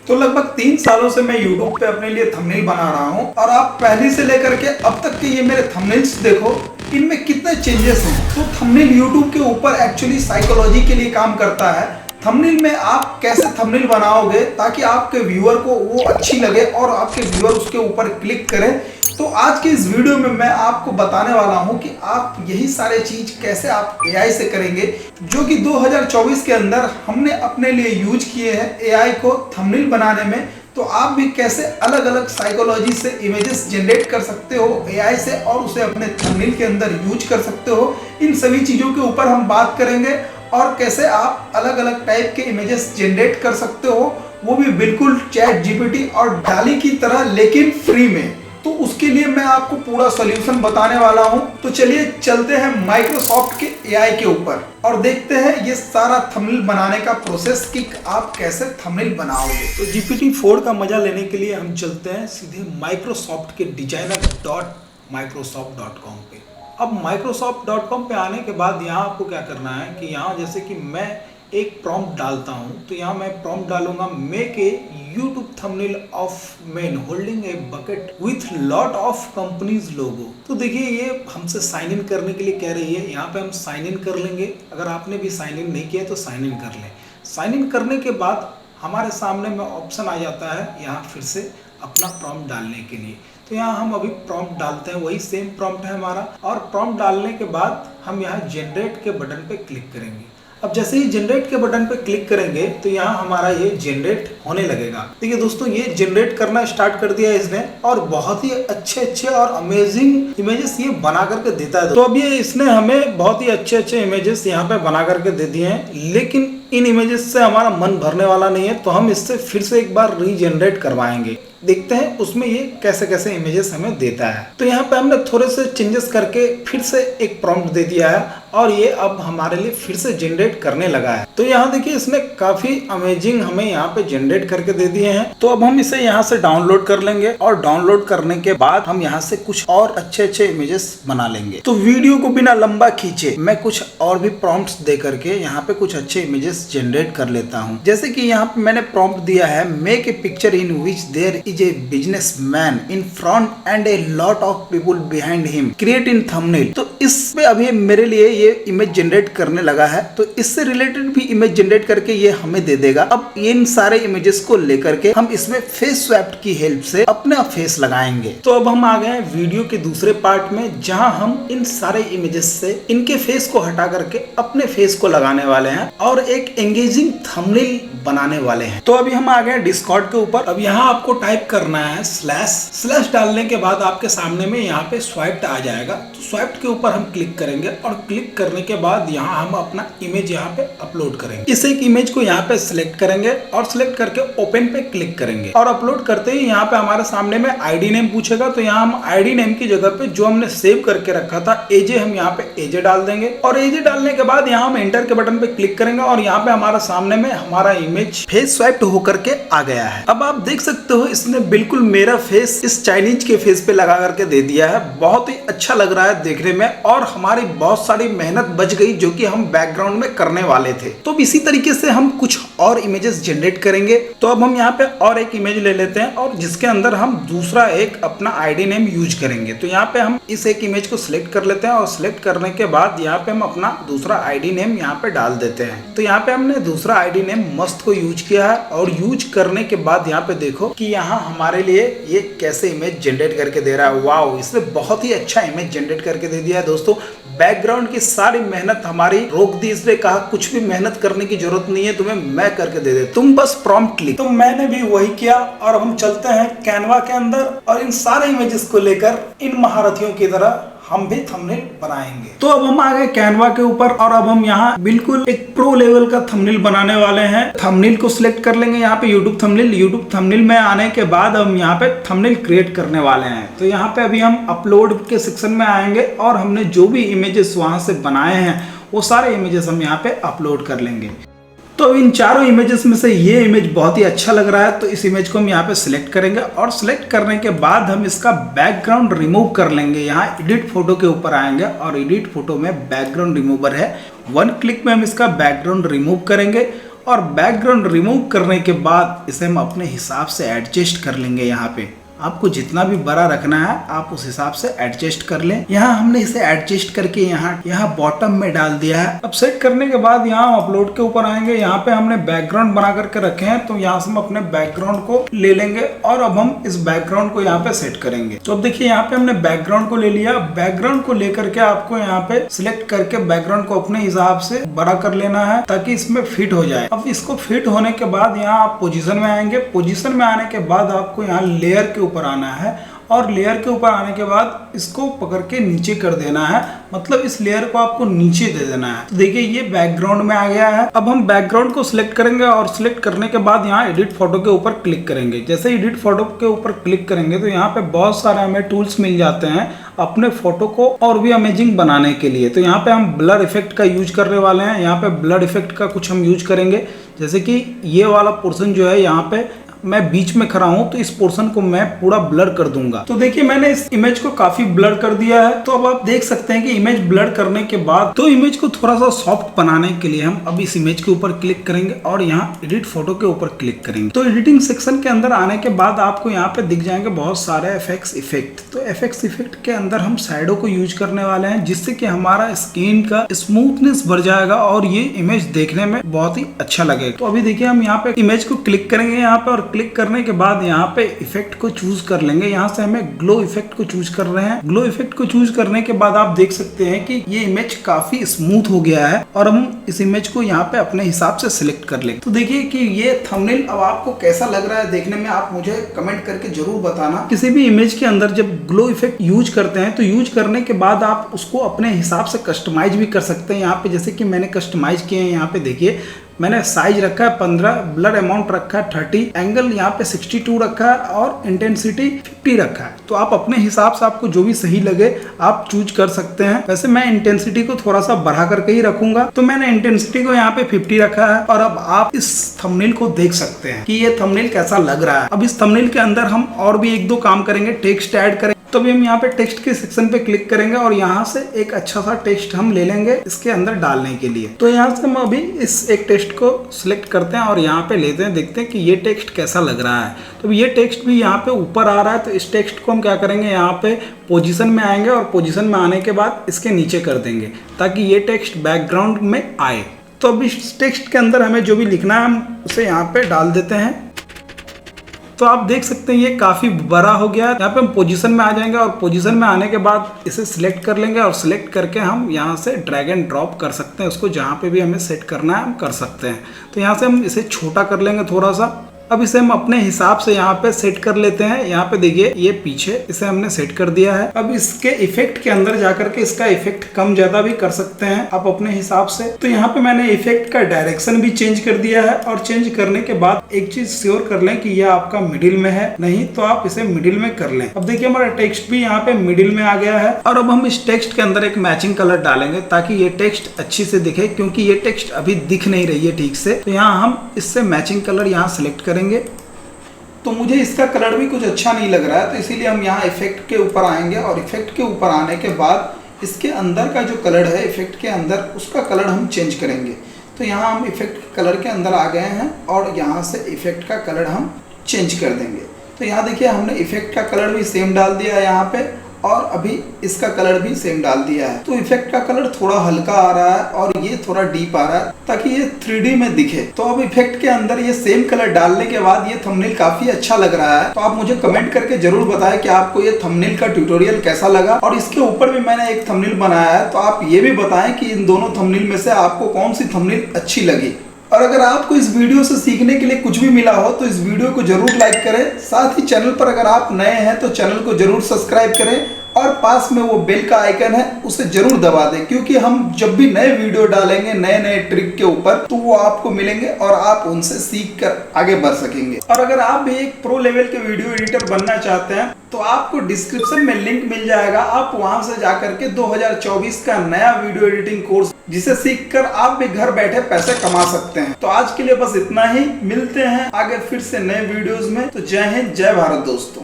तो लगभग 3 सालों से मैं YouTube पे अपने लिए थंबनेल बना रहा हूँ और आप पहले से लेकर के अब तक के ये मेरे थंबनेल्स देखो, इनमें कितने चेंजेस हैं। तो थंबनेल YouTube के ऊपर एक्चुअली साइकोलॉजी के लिए काम करता है। थंबनेल में आप कैसे थंबनेल बनाओगे ताकि आपके व्यूअर को वो अच्छी लगे और आपके व्यूअर उसके ऊपर क्लिक करें। तो आज के इस वीडियो में मैं आपको बताने वाला हूं कि आप यही सारे चीज कैसे आप एआई से करेंगे, जो कि 2024 के अंदर हमने अपने लिए यूज किए हैं एआई को थंबनेल बनाने में। तो आप भी कैसे अलग अलग साइकोलॉजी से इमेजेस जनरेट कर सकते हो एआई से और उसे अपने थंबनेल के अंदर यूज कर सकते हो। इन सभी चीजों के ऊपर हम बात करेंगे और कैसे आप अलग अलग टाइप के इमेजेस जनरेट कर सकते हो, वो भी बिल्कुल चैट जीपीटी और डाली की तरह, लेकिन फ्री में। तो उसके लिए मैं आपको पूरा सॉल्यूशन बताने वाला हूं। तो चलिए चलते हैं माइक्रोसॉफ्ट के एआई के ऊपर और देखते हैं ये सारा थंबनेल बनाने का प्रोसेस कि आप कैसे थंबनेल बनाओगे। तो GPT-4 का मजा लेने के लिए हम चलते हैं सीधे माइक्रोसॉफ्ट के designer.microsoft.com पे। अब microsoft.com पे आने के बाद यहाँ आपको क्या करना है कि यहाँ जैसे कि मैं एक प्रॉम्प्ट डालता हूँ, तो यहाँ मैं प्रॉम्प्ट डालूंगा make a YouTube thumbnail of man holding a bucket with lot of companies logo. तो देखिए ये हमसे साइन इन करने के लिए कह रही है। यहाँ पे हम साइन इन कर लेंगे। अगर आपने भी साइन इन नहीं किया तो साइन इन कर लें। साइन इन करने के बाद हमारे सामने में ऑप्शन आ जाता है यहाँ फिर से अपना प्रॉम्प्ट डालने के लिए। तो यहाँ हम अभी प्रॉम्प्ट डालते हैं, वही सेम प्रॉम्प्ट है हमारा। और प्रॉम्प्ट डालने के बाद हम यहाँ जनरेट के बटन पे क्लिक करेंगे। अब जैसे ही जनरेट के बटन पे क्लिक करेंगे तो यहाँ हमारा ये जनरेट होने लगेगा। देखिए दोस्तों, ये जनरेट करना स्टार्ट कर दिया इसने और बहुत ही अच्छे और अमेजिंग इमेजेस ये बना करके देता है। तो अब ये इसने हमें बहुत ही अच्छे इमेजेस यहाँ पे बना करके दे दिए हैं, लेकिन इन इमेजेस से हमारा मन भरने वाला नहीं है। तो हम इससे फिर से एक बार रीजनरेट करवाएंगे, देखते हैं उसमें ये कैसे इमेजेस हमें देता है। तो यहाँ पे हमने थोड़े से चेंजेस करके फिर से एक प्रॉम्प्ट दे दिया है और ये अब हमारे लिए फिर से जनरेट करने लगा है। तो यहाँ देखिए इसने काफी अमेजिंग हमें यहाँ पे जनरेट करके दे दिए हैं। तो अब हम इसे यहाँ से डाउनलोड कर लेंगे और डाउनलोड करने के बाद हम यहाँ से कुछ और अच्छे इमेजेस बना लेंगे। तो वीडियो को बिना लंबा खींचे मैं कुछ और भी प्रॉम्प्ट्स दे करके यहाँ पे कुछ अच्छे इमेजेस जनरेट कर लेता हूँ। जैसे कि यहाँ पे मैंने प्रॉम्प्ट दिया है make a picture in which there is a businessman in front and a lot of people behind him create in thumbnail. तो इसमें अभी मेरे लिए ये इमेज जनरेट करने लगा है, तो इससे रिलेटेड भी इमेज जनरेट करके ये हमें दे देगा। अब इन सारे इमेजेस को लेकर के हम इसमें फेस स्वैप की हेल्प से अपना फेस लगाएंगे। तो अब हम आ गए हैं वीडियो के दूसरे पार्ट में, जहां हम इन सारे इमेजेस से इनके फेस को हटा करके अपने फेस को लगाने वाले हैं और एक एंगेजिंग थंबनेल बनाने वाले हैं। तो अभी हम आ गए डिस्कॉर्ड के ऊपर। अब यहाँ आपको टाइप करना है स्लैश डालने के बाद आपके सामने में यहाँ पे स्वाइप्ड आ जाएगा। तो स्वाइप्ड के ऊपर हम क्लिक करेंगे और क्लिक करने के बाद यहाँ हम अपना इमेज यहाँ पे अपलोड करेंगे। इस एक इमेज को यहाँ पे सिलेक्ट करेंगे और सिलेक्ट करके ओपन पे क्लिक करेंगे और अपलोड करते ही यहाँ पे हमारे सामने में आईडी नेम पूछेगा। तो यहाँ हम आईडी नेम की जगह पे जो हमने सेव करके रखा था एजे, हम यहाँ पे एजे डाल देंगे और एजे डालने के बाद यहाँ हम एंटर के बटन पे क्लिक करेंगे और यहाँ पे हमारे सामने में हमारा इमेज फेस स्वाइप्ड होकर के आ गया है। अब आप देख सकते हो इसने बिल्कुल मेरा फेस इस चाइनीज के फेस पे लगा करके दे दिया है। बहुत ही अच्छा लग रहा है देखने में और हमारी बहुत सारी मेहनत बच गई जो कि हम बैकग्राउंड में करने वाले थे। तो इसी तरीके से हम कुछ और इमेजेस जनरेट करेंगे। तो अब हम यहाँ पे और एक इमेज ले लेते हैं और जिसके अंदर हम दूसरा एक अपना आईडी नेम यूज करेंगे। तो यहाँ पे हम इस एक इमेज को सिलेक्ट कर लेते हैं और सिलेक्ट करने के बाद यहाँ पे हम अपना दूसरा आईडी नेम यहाँ पे डाल देते हैं। तो यहाँ पे हमने दूसरा आईडी नेम मस्त को यूज किया है और यूज करने के बाद यहाँ पे देखो कि यहाँ हमारे लिए ये कैसे इमेज जनरेट करके दे रहा है। वाओ, इसने बहुत ही अच्छा इमेज जनरेट करके दे दिया है दोस्तों। बैकग्राउंड की सारी मेहनत हमारी रोक दी। इसने कहा कुछ भी मेहनत करने की जरूरत नहीं है तुम्हें, मैं करके दे दे, तुम बस प्रॉम्प्ट क्लिक। तो मैंने भी वही किया और हम चलते हैं कैनवा के अंदर और इन सारे इमेजेस को लेकर इन महारथियों की तरह हम भी थंबनेल बनाएंगे। तो अब हम आ गए कैनवा के ऊपर और अब हम यहाँ बिल्कुल एक प्रो लेवल का थंबनेल बनाने वाले हैं। थंबनेल को सिलेक्ट कर लेंगे यहाँ पे यूट्यूब थंबनेल में आने के बाद हम यहाँ पे थंबनेल क्रिएट करने वाले हैं। तो यहाँ पे अभी हम अपलोड के सेक्शन में आएंगे और हमने जो भी इमेजेस वहां से बनाए हैं वो सारे इमेजेस हम यहाँ पे अपलोड कर लेंगे। तो इन चारों इमेजेस में से ये इमेज बहुत ही अच्छा लग रहा है, तो इस इमेज को हम यहाँ पे सिलेक्ट करेंगे और सिलेक्ट करने के बाद हम इसका बैकग्राउंड रिमूव कर लेंगे। यहाँ एडिट फोटो के ऊपर आएंगे और एडिट फोटो में बैकग्राउंड रिमूवर है, वन क्लिक में हम इसका बैकग्राउंड रिमूव करेंगे और बैकग्राउंड रिमूव करने के बाद इसे हम अपने हिसाब से एडजस्ट कर लेंगे। यहाँ पे आपको जितना भी बड़ा रखना है आप उस हिसाब से एडजस्ट कर लें। यहाँ हमने इसे एडजस्ट करके यहाँ बॉटम में डाल दिया है। अब सेट करने के बाद यहाँ हम अपलोड के ऊपर आएंगे। यहाँ पे हमने बैकग्राउंड बना करके रखे हैं, तो यहाँ से हम अपने बैकग्राउंड को ले लेंगे और अब हम इस बैकग्राउंड को यहाँ पे सेट करेंगे। तो अब देखिए यहाँ पे हमने बैकग्राउंड को ले लिया। बैकग्राउंड को लेकर के आपको यहाँ पे सिलेक्ट करके बैकग्राउंड को अपने हिसाब से बड़ा कर लेना है ताकि इसमें फिट हो जाए। अब इसको फिट होने के बाद यहाँ आप पोजीशन में आएंगे। पोजीशन में आने के बाद आपको यहाँ लेयर के ऊपर आना है और लेयर के ऊपर आने के बाद इसको पकड़ के नीचे कर देना है, मतलब इस लेयर को आपको नीचे दे देना है। तो देखिए ये बैकग्राउंड में आ गया है। अब हम बैकग्राउंड को सिलेक्ट करेंगे और सिलेक्ट करने के बाद यहाँ एडिट फोटो के ऊपर क्लिक करेंगे। जैसे एडिट फोटो के ऊपर क्लिक करेंगे तो यहाँ पे बहुत सारे हमें टूल्स मिल जाते हैं अपने फोटो को और भी अमेजिंग बनाने के लिए। तो यहाँ पे हम ब्लर इफेक्ट का यूज करने वाले हैं। यहाँ पे ब्लर इफेक्ट का कुछ हम यूज करेंगे, जैसे कि ये वाला पोर्शन जो है यहाँ पे मैं बीच में खड़ा हूं तो इस पोर्शन को मैं पूरा ब्लर कर दूंगा। तो देखिए मैंने इस इमेज को काफी ब्लर कर दिया है। तो अब आप देख सकते हैं कि इमेज ब्लर करने के बाद तो इमेज को थोड़ा सा सॉफ्ट बनाने के लिए हम अब इस इमेज के ऊपर क्लिक करेंगे और यहाँ एडिट फोटो के ऊपर क्लिक करेंगे। तो एडिटिंग सेक्शन के अंदर आने के बाद आपको यहाँ पे दिख जाएंगे बहुत सारे एफएक्स इफेक्ट। तो एफएक्स इफेक्ट के अंदर हम शैडो को यूज करने वाले हैं, जिससे कि हमारा स्किन का स्मूथनेस बढ़ जाएगा और ये इमेज देखने में बहुत ही अच्छा लगेगा। तो अभी देखिए हम यहाँ पे इमेज को क्लिक करेंगे यहाँ पे और क्लिक करने के बाद यहाँ पे इफेक्ट को चूज कर लेंगे। यहाँ से हमें ग्लो इफेक्ट को चूज कर रहे हैं। ग्लो इफेक्ट को चूज करने के बाद आप देख सकते हैं कि ये इमेज काफी स्मूथ हो गया है और हम इस इमेज को यहाँ पे अपने हिसाब से सिलेक्ट कर लेंगे। तो देखिए कि ये थंबनेल अब आपको कैसा लग रहा है देखने में, आप मुझे कमेंट करके जरूर बताना। किसी भी इमेज के अंदर जब ग्लो इफेक्ट यूज करते हैं तो यूज करने के बाद आप उसको अपने हिसाब से कस्टमाइज भी कर सकते हैं। यहाँ पे जैसे कि मैंने कस्टमाइज किए हैं। यहाँ पे देखिए मैंने साइज रखा है 15, ब्लर अमाउंट रखा है 30, एंगल यहाँ पे 62 रखा है और इंटेंसिटी 50 रखा है। तो आप अपने हिसाब से आपको जो भी सही लगे आप चूज कर सकते हैं। वैसे मैं इंटेंसिटी को थोड़ा सा बढ़ा करके ही रखूंगा, तो मैंने इंटेंसिटी को यहाँ पे 50 रखा है। और अब आप इस थंबनेल को देख सकते हैं कि ये थंबनेल कैसा लग रहा है। अब इस थंबनेल के अंदर हम और भी एक दो काम करेंगे, टेक्स्ट ऐड करेंगे। तो अभी हम यहाँ पे टेक्स्ट के सेक्शन पे क्लिक करेंगे और यहाँ से एक अच्छा सा टेक्स्ट हम ले लेंगे इसके अंदर डालने के लिए। तो यहाँ से हम अभी इस एक टेक्स्ट को सिलेक्ट करते हैं और यहाँ पे लेते हैं, देखते हैं कि ये टेक्स्ट कैसा लग रहा है। तो ये टेक्स्ट भी यहाँ पे ऊपर आ रहा है, तो इस टेक्स्ट को हम क्या करेंगे, यहाँ पे पोजीशन में आएंगे और पोजीशन में आने के बाद इसके नीचे कर देंगे ताकि ये टेक्स्ट बैकग्राउंड में आए। तो अब इस टेक्स्ट के अंदर हमें जो भी लिखना है हम उसे यहाँ पे डाल देते हैं। तो आप देख सकते हैं ये काफी बड़ा हो गया। यहाँ पे हम पोजीशन में आ जाएंगे और पोजीशन में आने के बाद इसे सिलेक्ट कर लेंगे और सिलेक्ट करके हम यहाँ से ड्रैग एंड ड्रॉप कर सकते हैं। उसको जहाँ पे भी हमें सेट करना है हम कर सकते हैं। तो यहाँ से हम इसे छोटा कर लेंगे थोड़ा सा। अब इसे हम अपने हिसाब से यहाँ पे सेट कर लेते हैं। यहाँ पे देखिए ये पीछे इसे हमने सेट कर दिया है। अब इसके इफेक्ट के अंदर जाकर के इसका इफेक्ट कम ज्यादा भी कर सकते हैं आप अपने हिसाब से। तो यहाँ पे मैंने इफेक्ट का डायरेक्शन भी चेंज कर दिया है और चेंज करने के बाद एक चीज श्योर कर लें कि यह आपका मिडिल में है, नहीं तो आप इसे मिडिल में कर लें। अब देखिए हमारा टेक्स्ट भी यहाँ पे मिडिल में आ गया है और अब हम इस टेक्स्ट के अंदर एक मैचिंग कलर डालेंगे ताकि ये टेक्स्ट अच्छी से दिखे, क्योंकि ये टेक्स्ट अभी दिख नहीं रही है ठीक से। तो यहाँ हम इससे मैचिंग कलर यहाँ सिलेक्ट करेंगे। तो मुझे इसका कलर भी कुछ अच्छा नहीं लग रहा है, तो इसीलिए हम यहाँ इफेक्ट के ऊपर आएंगे और इफेक्ट के ऊपर आने के बाद इसके अंदर का जो कलर है इफेक्ट के अंदर, उसका कलर हम चेंज करेंगे। तो यहाँ हम इफेक्ट कलर के अंदर आ गए हैं और यहाँ से इफेक्ट का कलर हम चेंज कर देंगे। तो यहाँ देखिए हमने इफेक्ट का कलर भी सेम डाल दिया है यहाँ पे और अभी इसका कलर भी सेम डाल दिया है। तो इफेक्ट का कलर थोड़ा हल्का आ रहा है और ये थोड़ा डीप आ रहा है ताकि ये 3D में दिखे। तो अब इफेक्ट के अंदर ये सेम कलर डालने के बाद ये थंबनेल काफी अच्छा लग रहा है। तो आप मुझे कमेंट करके जरूर बताएं कि आपको ये थंबनेल का ट्यूटोरियल कैसा लगा। और इसके ऊपर भी मैंने एक थंबनेल बनाया है, तो आप ये भी बताएं कि इन दोनों थंबनेल में से आपको कौन सी थंबनेल अच्छी लगी। और अगर आपको इस वीडियो से सीखने के लिए कुछ भी मिला हो तो इस वीडियो को जरूर लाइक करें। साथ ही चैनल पर अगर आप नए हैं तो चैनल को जरूर सब्सक्राइब करें और पास में वो बेल का आइकन है उसे जरूर दबा दें, क्योंकि हम जब भी नए वीडियो डालेंगे नए नए ट्रिक के ऊपर तो वो आपको मिलेंगे और आप उनसे सीख कर आगे बढ़ सकेंगे। और अगर आप भी एक प्रो लेवल के वीडियो एडिटर बनना चाहते हैं तो आपको डिस्क्रिप्शन में लिंक मिल जाएगा। आप वहां से जाकर के 2024 का नया वीडियो एडिटिंग कोर्स, जिसे सीखकर आप भी घर बैठे पैसे कमा सकते हैं। तो आज के लिए बस इतना ही, मिलते हैं आगे फिर से नए वीडियोस में। तो जय हिंद, जय भारत दोस्तों।